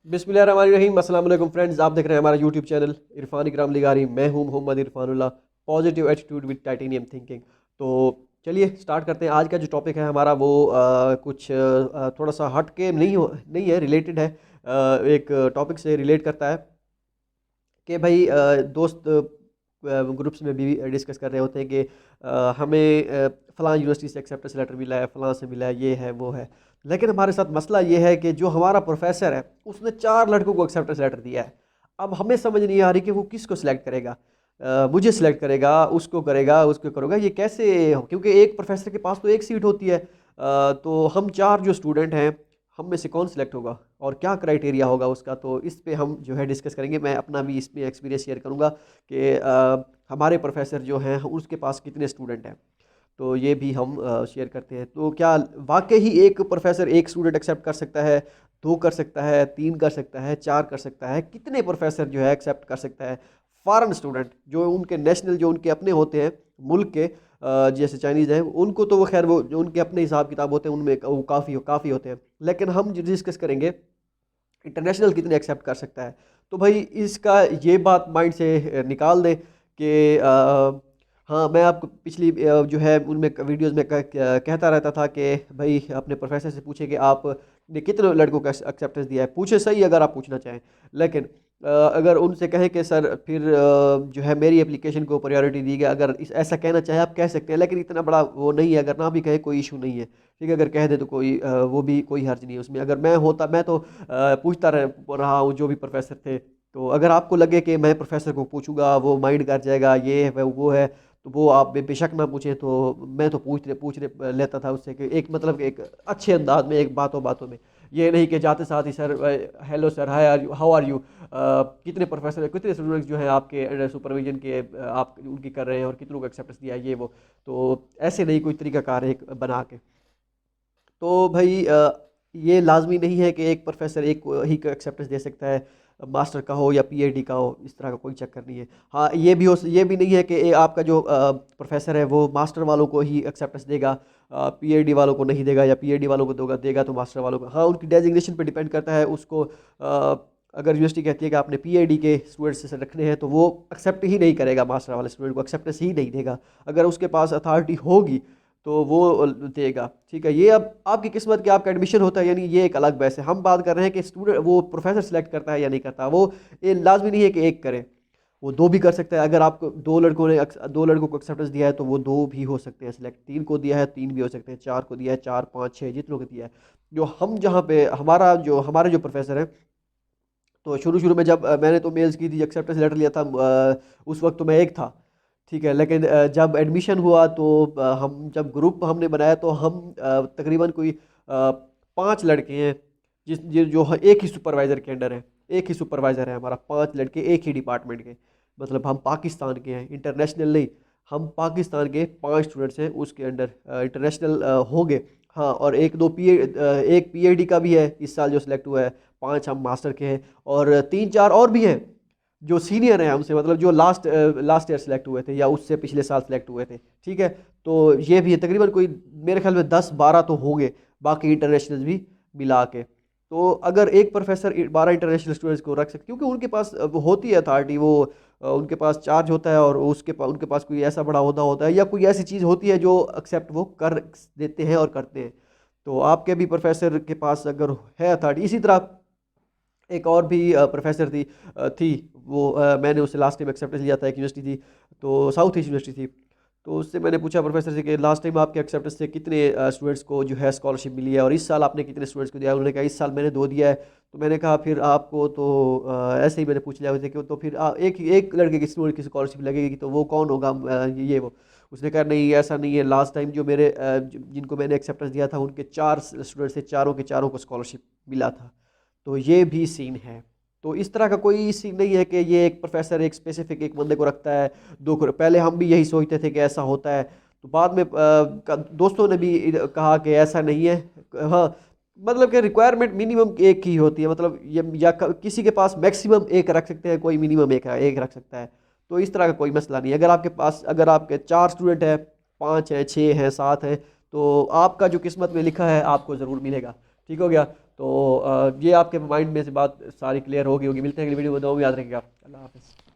बिस्मिल्लाहिर्रहमानिर्रहीम। अस्सलाम वालेकुम फ्रेंड्स, आप देख रहे हैं हमारा यूट्यूब चैनल इरफान इकराम लिगारी। मैं हूं Mohammad Irfanullah, positive attitude with titanium thinking. तो चलिए स्टार्ट करते हैं। आज का जो टॉपिक है हमारा वो कुछ थोड़ा सा हट के नहीं है, रिलेटेड है। एक टॉपिक से रिलेट करता है कि भाई दोस्त ग्रुप्स में भी डिस्कस कर रहे होते हैं कि हमें फ़लाँ यूनिवर्सिटी से एक्सेप्टेंस लेटर मिला है, फ़लाँ से मिला है, ये है वो है। लेकिन हमारे साथ मसला ये है कि जो हमारा प्रोफेसर है उसने 4 लड़कों को एक्सेप्टेंस लेटर दिया है। अब हमें समझ नहीं आ रही कि वो किसको सिलेक्ट करेगा। मुझे सिलेक्ट करेगा, उसको करेगा, उसको करेगा, ये कैसे क्योंकि एक प्रोफेसर के पास तो एक सीट होती है। तो हम 4 जो स्टूडेंट हैं, हम में से कौन सिलेक्ट होगा और क्या क्राइटेरिया होगा उसका, तो इस पे हम जो है डिस्कस करेंगे। मैं अपना भी इसमें एक्सपीरियंस शेयर करूंगा कि हमारे प्रोफेसर जो हैं उसके पास कितने स्टूडेंट हैं। तो ये भी हम शेयर करते हैं। तो क्या वाकई ही एक प्रोफेसर एक स्टूडेंट एक्सेप्ट कर सकता है, 2 कर सकता है, 3 कर सकता है, 4 कर सकता है, कितने प्रोफेसर जो है एक्सेप्ट कर सकता है? फॉरेन स्टूडेंट जो उनके नेशनल जो उनके अपने होते हैं मुल्क के, जैसे चाइनीज़ हैं, उनको तो वो खैर वो जो उनके अपने हिसाब किताब होते हैं उनमें वो काफ़ी होते हैं। लेकिन हम जो डिस्कस करेंगे इंटरनेशनल कितने एक्सेप्ट कर सकता है। तो भाई इसका ये बात माइंड से निकाल दें कि हाँ, मैं आपको पिछली जो है उनमें वीडियोस में कहता रहता था कि भाई अपने प्रोफेसर से पूछे कि आपने कितने लड़कों का एक्सेप्टेंस दिया है। पूछे सही अगर आप पूछना चाहें, लेकिन अगर उनसे कहें कि सर फिर जो है मेरी एप्लीकेशन को प्रायोरिटी दी गई, अगर ऐसा कहना चाहे आप कह सकते हैं, लेकिन इतना बड़ा वो नहीं है। अगर ना भी कहे कोई इशू नहीं है, ठीक है। अगर कह दे तो कोई वो भी कोई हर्ज नहीं है उसमें। अगर मैं होता मैं तो पूछता रहा हूँ जो भी प्रोफेसर थे। तो अगर आपको लगे कि मैं प्रोफेसर को पूछूंगा वो माइंड कर जाएगा, ये है वो है, तो वो आप बेशक ना पूछें। तो मैं तो पूछ लेता था उससे कि एक मतलब कि एक अच्छे अंदाज में, एक बातों बातों में। ये नहीं कि जाते साथ ही sir hello sir, hi are you, how are you, कितने प्रोफेसर कितने स्टूडेंट्स जो हैं आपके अंडर सुपरविजन के, आप उनकी कर रहे हैं और कितनों को एक्सेप्टेंस दिया है, ये वो। तो ऐसे नहीं कोई तरीकाकार है एक बना के। तो भाई ये लाजमी नहीं है कि एक प्रोफेसर एक को ही एक्सेप्टेंस दे सकता है, मास्टर का हो या पीएचडी का हो, इस तरह का कोई चक्कर नहीं है। हाँ, ये भी नहीं है कि आपका जो प्रोफेसर है वो मास्टर वालों को ही एक्सेप्टेंस देगा, पीएचडी वालों को नहीं देगा, या पीएचडी वालों को देगा देगा तो मास्टर वालों को। हाँ, उनकी डेजिग्नेशन पे डिपेंड करता है उसको। अगर यूनिवर्सिटी कहती है कि आपने पीएचडी के स्टूडेंट्स से रखने हैं तो वो एक्सेप्ट ही नहीं करेगा, मास्टर वाले स्टूडेंट को एक्सेप्टेंस ही नहीं देगा। अगर उसके पास अथॉरिटी होगी तो वो देगा, ठीक है। ये अब आपकी किस्मत कि आपका एडमिशन होता है, यानी ये एक अलग बहस है। हम बात कर रहे हैं कि स्टूडेंट वो प्रोफेसर सेलेक्ट करता है या नहीं करता। वो ये लाजमी नहीं है कि एक करे, वो 2 भी कर सकता है। अगर आपको 2 लड़कों को एक्सेप्टेंस दिया है तो वो 2 भी हो सकते हैं सिलेक्ट, 3 को दिया है 3 भी हो सकते हैं, 4 को दिया है 4, 5, 6 जितनों को दिया है। जो हम जहाँ पे हमारे जो प्रोफेसर हैं, तो शुरू-शुरू में जब मैंने तो मेल्स की थी, एक्सेप्टेंस लेटर लिया था, उस वक़्त तो मैं एक था, ठीक है। लेकिन जब एडमिशन हुआ तो हम जब ग्रुप हमने बनाया तो हम तकरीबन कोई 5 लड़के हैं जो एक ही सुपरवाइज़र के अंडर हैं। एक ही सुपरवाइज़र है हमारा, 5 लड़के एक ही डिपार्टमेंट के। मतलब हम पाकिस्तान के हैं, इंटरनेशनल नहीं। हम पाकिस्तान के 5 स्टूडेंट्स हैं उसके अंडर, इंटरनेशनल होंगे। हाँ, और एक पीएचडी का भी है इस साल जो सिलेक्ट हुआ है। 5 हम मास्टर के हैं और 3-4 और भी हैं जो सीनियर हैं हमसे, मतलब जो लास्ट ईयर सेलेक्ट हुए थे या उससे पिछले साल सेलेक्ट हुए थे, ठीक है। तो ये भी है, तकरीबन कोई मेरे ख्याल में 10-12 तो होंगे, बाकी इंटरनेशनल भी मिला के। तो अगर एक प्रोफेसर 12 इंटरनेशनल स्टूडेंट्स को रख सकते, क्योंकि उनके पास वो होती है अथॉरिटी, वो उनके पास चार्ज होता है और उनके पास कोई ऐसा बड़ा ओहदा होता है या कोई ऐसी चीज़ होती है जो एक्सेप्ट वो कर देते हैं और करते हैं। तो आपके भी प्रोफेसर के पास अगर है अथॉरिटी। इसी तरह एक और भी प्रोफेसर थी, वो मैंने उससे लास्ट टाइम एक्सेप्टेंस लिया था, एक यूनिवर्सिटी थी, तो साउथ ईस्ट यूनिवर्सिटी थी। तो उससे मैंने पूछा प्रोफेसर से कि लास्ट टाइम आपके एक्सेप्टेंस से कितने स्टूडेंट्स को जो है स्कॉलरशिप मिली है और इस साल आपने कितने स्टूडेंट्स को दिया है। उन्होंने कहा इस साल मैंने 2 दिया है। तो मैंने कहा फिर आपको तो ऐसे ही मैंने पूछ लिया उनसे कि तो फिर एक एक लड़के की स्टूडेंट की स्कॉलरशिप लगेगी तो वो कौन होगा, ये वो। उसने कहा नहीं ऐसा नहीं है, लास्ट टाइम जो मेरे जिनको मैंने एक्सेप्टेंस दिया था उनके 4 स्टूडेंट्स थे, चारों के चारों को स्कॉलरशिप मिला था। तो ये भी सीन है। तो इस तरह का कोई सीन नहीं है कि ये एक प्रोफेसर एक स्पेसिफिक एक बंदे को रखता है, 2 को। पहले हम भी यही सोचते थे कि ऐसा होता है, तो बाद में दोस्तों ने भी कहा कि ऐसा नहीं है। हाँ, मतलब कि रिक्वायरमेंट मिनिमम एक ही होती है, मतलब ये या किसी के पास मैक्सिमम एक रख सकते हैं, कोई मिनिमम एक रख सकता है। तो इस तरह का कोई मसला नहीं है। अगर आपके 4 स्टूडेंट हैं, 5 हैं, 6 हैं, 7 हैं, तो आपका जो किस्मत में लिखा है आपको ज़रूर मिलेगा, ठीक हो गया। तो ये आपके माइंड में से बात सारी क्लियर होगी होगी। मिलते हैं अगली वीडियो में, दुआ में याद रखिएगा। अल्लाह हाफ़िज़।